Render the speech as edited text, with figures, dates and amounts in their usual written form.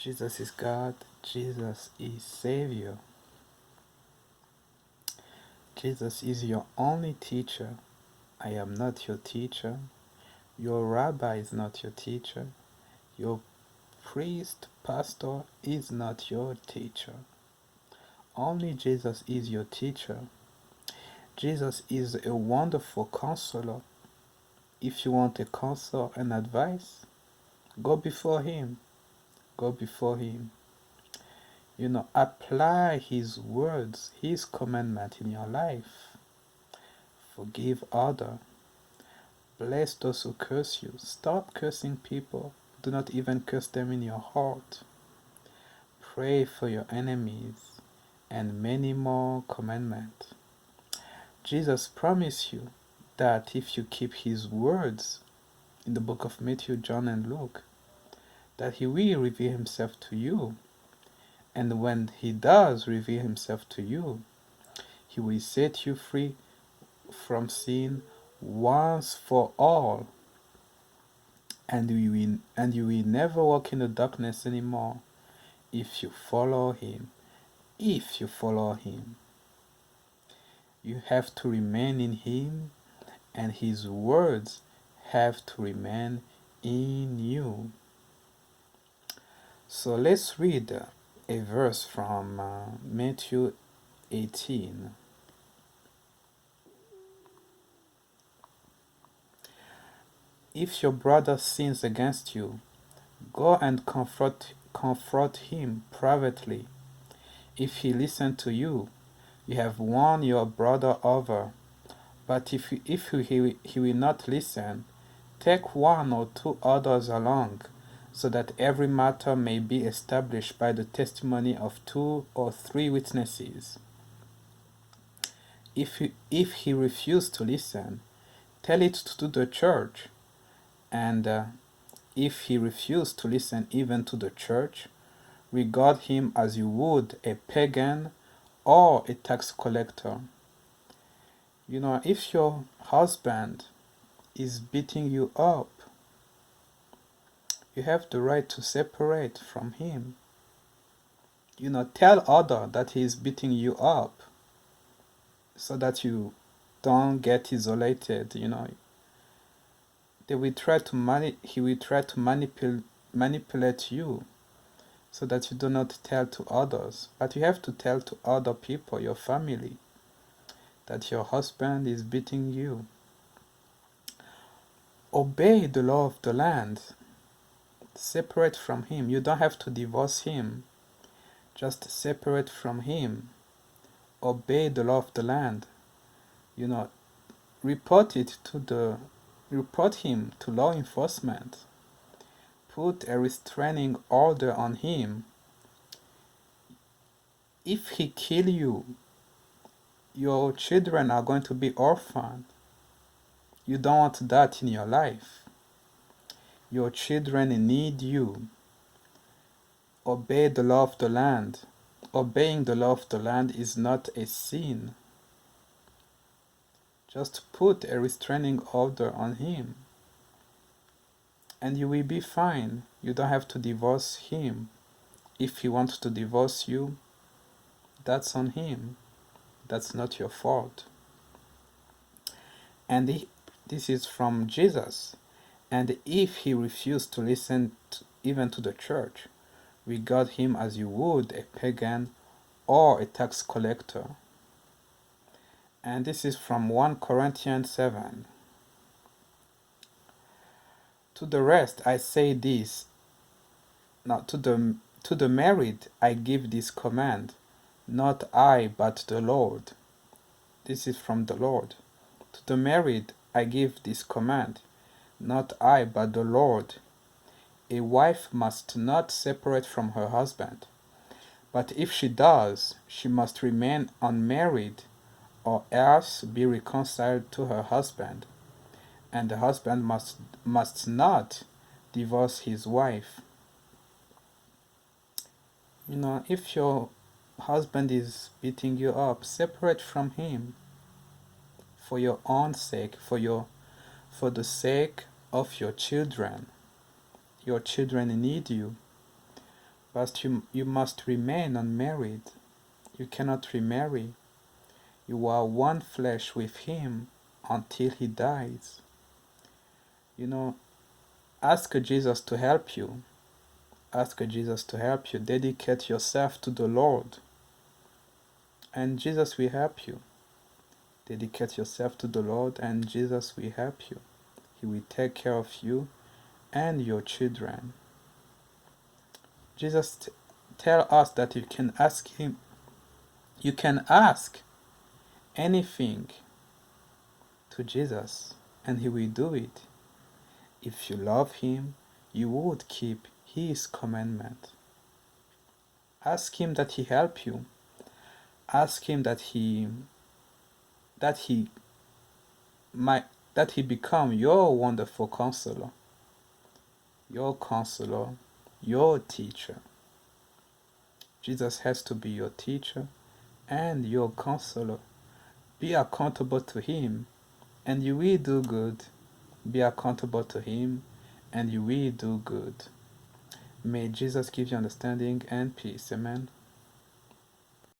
Jesus is God. Jesus is Savior. Jesus is your only teacher. I am not your teacher. Your rabbi is not your teacher. Your priest, pastor is not your teacher. Only Jesus is your teacher. Jesus is a wonderful counselor. If you want a counsel and advice, go before him. Go before him. Apply his words, his commandment in your life. Forgive others. Bless those who curse you. Stop cursing people. Do not even curse them in your heart. Pray for your enemies, and many more commandments. Jesus promised you that if you keep his words in the book of Matthew, John, and Luke, that he will reveal himself to you. And when he does reveal himself to you, he will set you free from sin once for all. And you will never walk in the darkness anymore if you follow him. If you follow him, you have to remain in him, and his words have to remain in you. So let's read a verse from Matthew 18. If your brother sins against you, go and confront him privately. If he listens to you, you have won your brother over. But if he will not listen, take one or two others along, so that every matter may be established by the testimony of 2 or 3 witnesses. If he refuses to listen, tell it to the church. And if he refuses to listen even to the church, regard him as you would a pagan or a tax collector. If your husband is beating you up, you have the right to separate from him. Tell other that he is beating you up so that you don't get isolated. He will try to manipulate you so that you do not tell to others. But you have to tell to other people, your family, that your husband is beating you. Obey the law of the land. Separate from him. You don't have to divorce him. Just separate from him. Obey the law of the land. Report him to law enforcement. Put a restraining order on him. If he kills you, your children are going to be orphaned. You don't want that in your life. Your children need you. Obey the law of the land. Obeying the law of the land is not a sin. Just put a restraining order on him, and you will be fine. You don't have to divorce him. If he wants to divorce you, that's on him. That's not your fault. And this is from Jesus. And if he refused to listen even to the church, regard him as you would a pagan or a tax collector. And this is from 1 Corinthians 7. To the rest I say this. Now to the married I give this command, not I but the Lord. This is from the Lord. To the married I give this command, not I but the Lord. A wife must not separate from her husband, but if she does, she must remain unmarried, or else be reconciled to her husband, and the husband must not divorce his wife. If your husband is beating you up, separate from him for your own sake, for the sake of your children. Your children need you. But you must remain unmarried. You cannot remarry. You are one flesh with him until he dies. You know, ask Jesus to help you. Ask Jesus to help you. Dedicate yourself to the Lord, and Jesus will help you. Dedicate yourself to the Lord, and Jesus will help you. He will take care of you and your children. Jesus tell us that you can ask him. You can ask anything to Jesus, and he will do it. If you love him, you would keep his commandment. Ask him that he help you. Ask him that he might that he become your wonderful counselor, your teacher. Jesus has to be your teacher and your counselor. Be accountable to him, and you will do good. Be accountable to him, and you will do good. May Jesus give you understanding and peace. Amen.